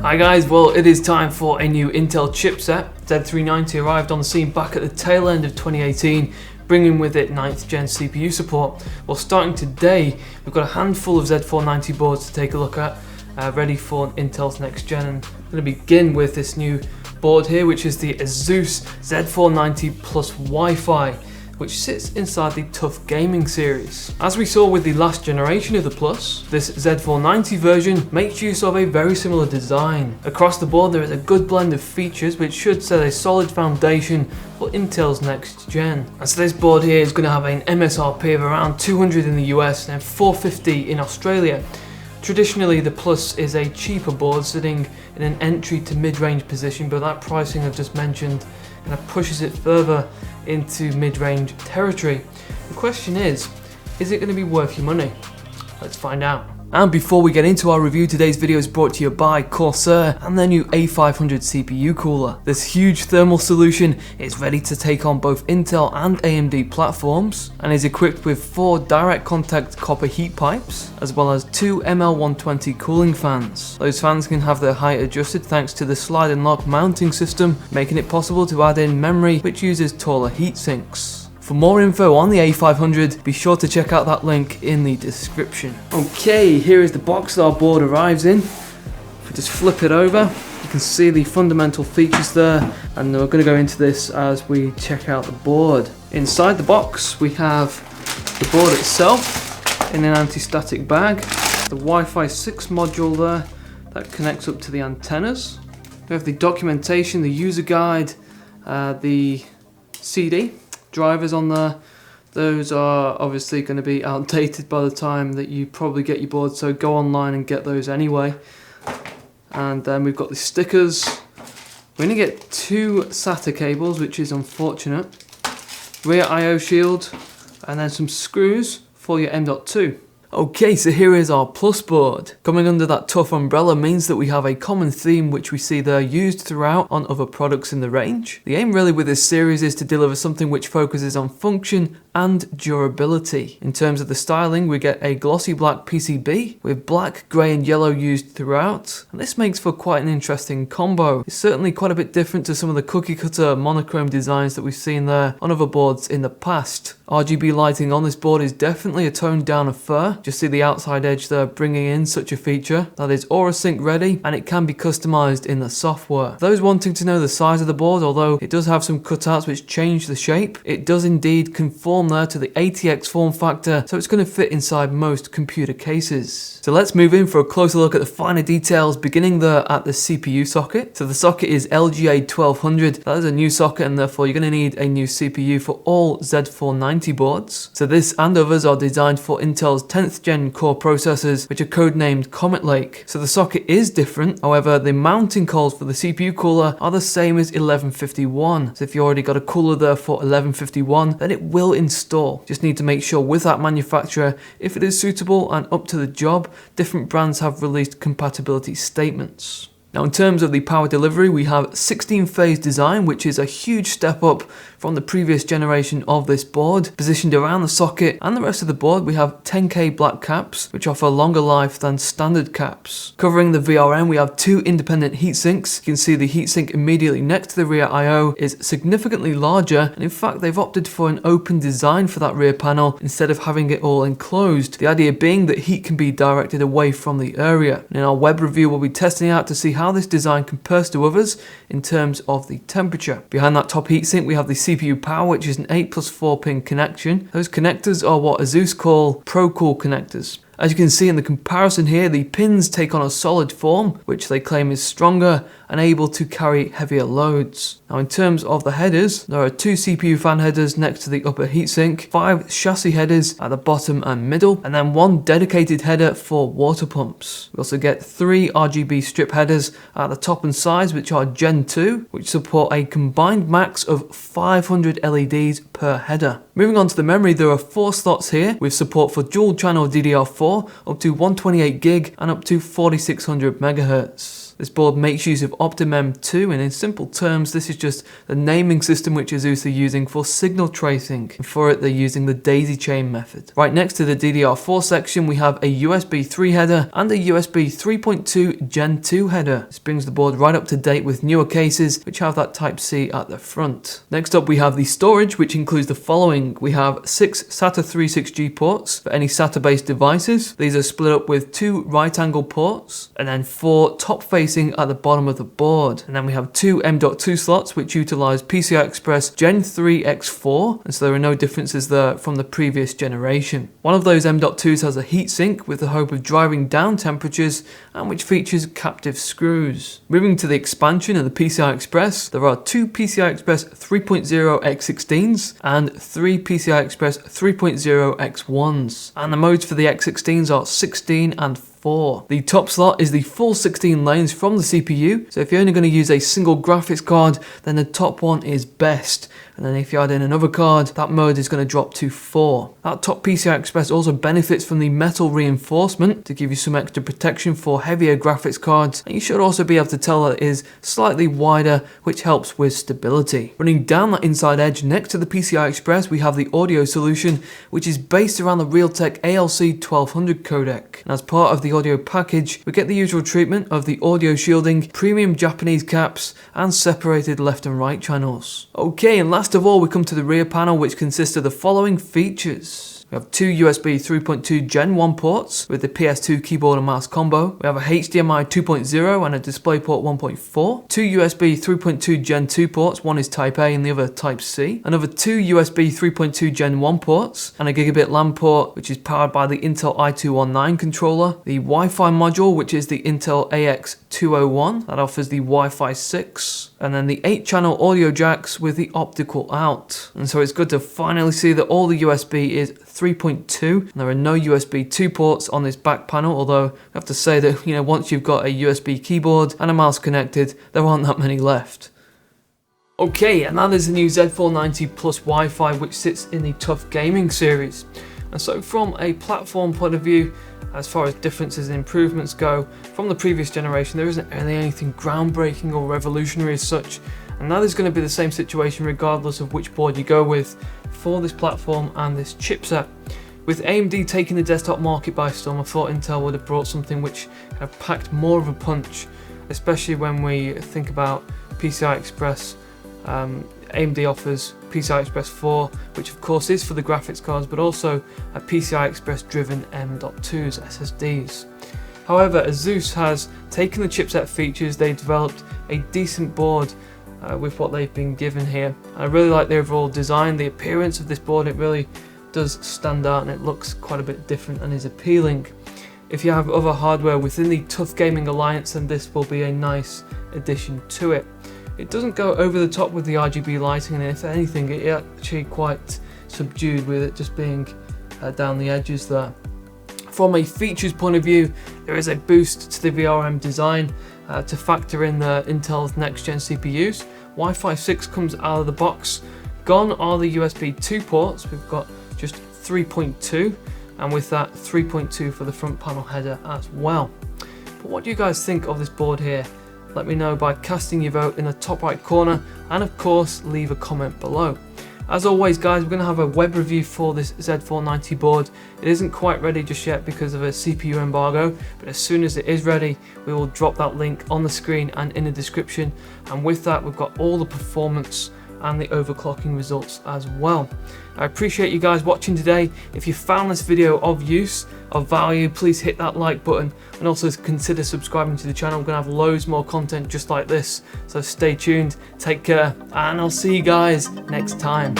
Hi guys, well it is time for a new Intel chipset. Z390 arrived on the scene back at the tail end of 2018, bringing with it 9th gen CPU support. Well, starting today, we've got a handful of Z490 boards to take a look at, ready for Intel's next gen. And I'm going to begin with this new board here, which is the ASUS Z490-PLUS WiFi, which sits inside the TUF gaming series. As we saw with the last generation of the Plus, this Z490 version makes use of a very similar design. Across the board there is a good blend of features which should set a solid foundation for Intel's next gen. And so this board here is going to have an MSRP of around 200 in the US and $450 in Australia. Traditionally, the Plus is a cheaper board sitting in an entry to mid-range position, but that pricing I've just mentioned kind of pushes it further into mid-range territory. The question is it going to be worth your money? Let's find out. And before we get into our review, today's video is brought to you by Corsair and their new A500 CPU cooler. This huge thermal solution is ready to take on both Intel and AMD platforms and is equipped with 4 direct contact copper heat pipes as well as 2 ML120 cooling fans. Those fans can have their height adjusted thanks to the slide and lock mounting system, making it possible to add in memory which uses taller heat sinks. For more info on the A500, be sure to check out that link in the description. Okay, here is the box that our board arrives in. If we just flip it over, you can see the fundamental features there, and we're going to go into this as we check out the board. Inside the box, we have the board itself in an anti-static bag, the Wi-Fi 6 module there that connects up to the antennas. We have the documentation, the user guide, the CD. Drivers on there. Those are obviously going to be outdated by the time that you probably get your board, so go online and get those anyway. And then we've got the stickers. We're going to get 2 SATA cables, which is unfortunate, rear I/O shield, and then some screws for your M.2. Okay, so here is our Plus board. Coming under that TUF umbrella means that we have a common theme which we see there used throughout on other products in the range. The aim really with this series is to deliver something which focuses on function and durability. In terms of the styling, we get a glossy black PCB with black, grey and yellow used throughout, and this makes for quite an interesting combo. It's certainly quite a bit different to some of the cookie cutter monochrome designs that we've seen there on other boards in the past. RGB lighting on this board is definitely a toned down affair. Just see the outside edge there bringing in such a feature that is Aura Sync ready, and it can be customized in the software. Those wanting to know the size of the board, although it does have some cutouts which change the shape, it does indeed conform there to the ATX form factor, so it's going to fit inside most computer cases. So let's move in for a closer look at the finer details, beginning there at the CPU socket. So the socket is LGA 1200. That is a new socket, and therefore you're going to need a new CPU for all Z490 boards. So this and others are designed for Intel's 10th gen core processors, which are codenamed Comet Lake. So the socket is different, however the mounting coils for the CPU cooler are the same as 1151. So if you already got a cooler there for 1151, then it will install. Just need to make sure with that manufacturer if it is suitable and up to the job. Different brands have released compatibility statements. Now in terms of the power delivery, we have 16-phase design, which is a huge step up from the previous generation of this board. Positioned around the socket and the rest of the board, we have 10K black caps, which offer longer life than standard caps. Covering the VRM, we have 2 independent heat sinks. You can see the heatsink immediately next to the rear I/O is significantly larger, and in fact they've opted for an open design for that rear panel instead of having it all enclosed. The idea being that heat can be directed away from the area. And in our web review, we'll be testing out to see how this design compares to others in terms of the temperature. Behind that top heatsink, we have the CPU power, which is an 8+4 pin connection. Those connectors are what ASUS call ProCool connectors. As you can see in the comparison here, the pins take on a solid form, which they claim is stronger and able to carry heavier loads. Now in terms of the headers, there are 2 CPU fan headers next to the upper heatsink, 5 chassis headers at the bottom and middle, and then 1 dedicated header for water pumps. We also get 3 RGB strip headers at the top and sides, which are Gen 2, which support a combined max of 500 LEDs per header. Moving on to the memory, there are 4 slots here with support for dual channel DDR4 up to 128GB and up to 4600 MHz. This board makes use of OptimM2, and in simple terms, this is just the naming system which ASUS are using for signal tracing. And for it, they're using the daisy chain method. Right next to the DDR4 section, we have a USB 3 header and a USB 3.2 Gen 2 header. This brings the board right up to date with newer cases which have that Type-C at the front. Next up, we have the storage, which includes the following. We have 6 SATA 3.6G ports for any SATA-based devices. These are split up with 2 right-angle ports, and then 4 top-facing at the bottom of the board. And then we have 2 M.2 slots, which utilize PCI Express Gen 3 X4, and so there are no differences there from the previous generation. One of those M.2s has a heatsink with the hope of driving down temperatures, and which features captive screws. Moving to the expansion of the PCI Express, there are 2 PCI Express 3.0 X16s and 3 PCI Express 3.0 X1s. And the modes for the X16s are 16 and 4. The top slot is the full 16 lanes from the CPU, so if you're only going to use a single graphics card, then the top one is best. And then if you add in another card, that mode is going to drop to 4. That top PCI Express also benefits from the metal reinforcement to give you some extra protection for heavier graphics cards, and you should also be able to tell that it is slightly wider, which helps with stability. Running down that inside edge next to the PCI Express, we have the audio solution, which is based around the Realtek ALC 1200 codec. And as part of the audio package, we get the usual treatment of the audio shielding, premium Japanese caps, and separated left and right channels. Okay, and last of all, we come to the rear panel, which consists of the following features. We have 2 USB 3.2 Gen 1 ports with the PS2 keyboard and mouse combo. We have a HDMI 2.0 and a DisplayPort 1.4. 2 USB 3.2 Gen 2 ports, one is Type A and the other Type C. Another 2 USB 3.2 Gen 1 ports and a gigabit LAN port, which is powered by the Intel i219 controller. The Wi-Fi module, which is the Intel AX201, that offers the Wi-Fi 6. And then the 8-channel audio jacks with the optical out. And so it's good to finally see that all the USB is 3.2, and there are no USB 2 ports on this back panel, although I have to say that, once you've got a USB keyboard and a mouse connected, there aren't that many left. Okay, and that is the new Z490-PLUS WiFi, which sits in the TUF gaming series. And so from a platform point of view, as far as differences and improvements go, from the previous generation, there isn't really anything groundbreaking or revolutionary as such. And that is going to be the same situation regardless of which board you go with for this platform and this chipset. With AMD taking the desktop market by storm, I thought Intel would have brought something which kind of packed more of a punch, especially when we think about PCI Express. AMD offers PCI Express 4, which of course is for the graphics cards, but also a PCI Express driven M.2s, SSDs. However, ASUS has taken the chipset features, they developed a decent board with what they've been given here. I really like the overall design, the appearance of this board. It really does stand out and it looks quite a bit different and is appealing. If you have other hardware within the TUF Gaming Alliance, then this will be a nice addition to it. It doesn't go over the top with the RGB lighting, and if anything, it's actually quite subdued with it just being down the edges there. From a features point of view, there is a boost to the VRM design to factor in the Intel's next-gen CPUs. Wi-Fi 6 comes out of the box. Gone are the USB 2 ports. We've got just 3.2, and with that 3.2 for the front panel header as well. But what do you guys think of this board here? Let me know by casting your vote in the top right corner, and of course leave a comment below. As always guys, we're going to have a web review for this Z490 board. It isn't quite ready just yet because of a CPU embargo, but as soon as it is ready, we will drop that link on the screen and in the description. And with that, we've got all the performance and the overclocking results as well. I appreciate you guys watching today. If you found this video of use, of value, please hit that like button and also consider subscribing to the channel. We're going to have loads more content just like this, so stay tuned, take care, and I'll see you guys next time.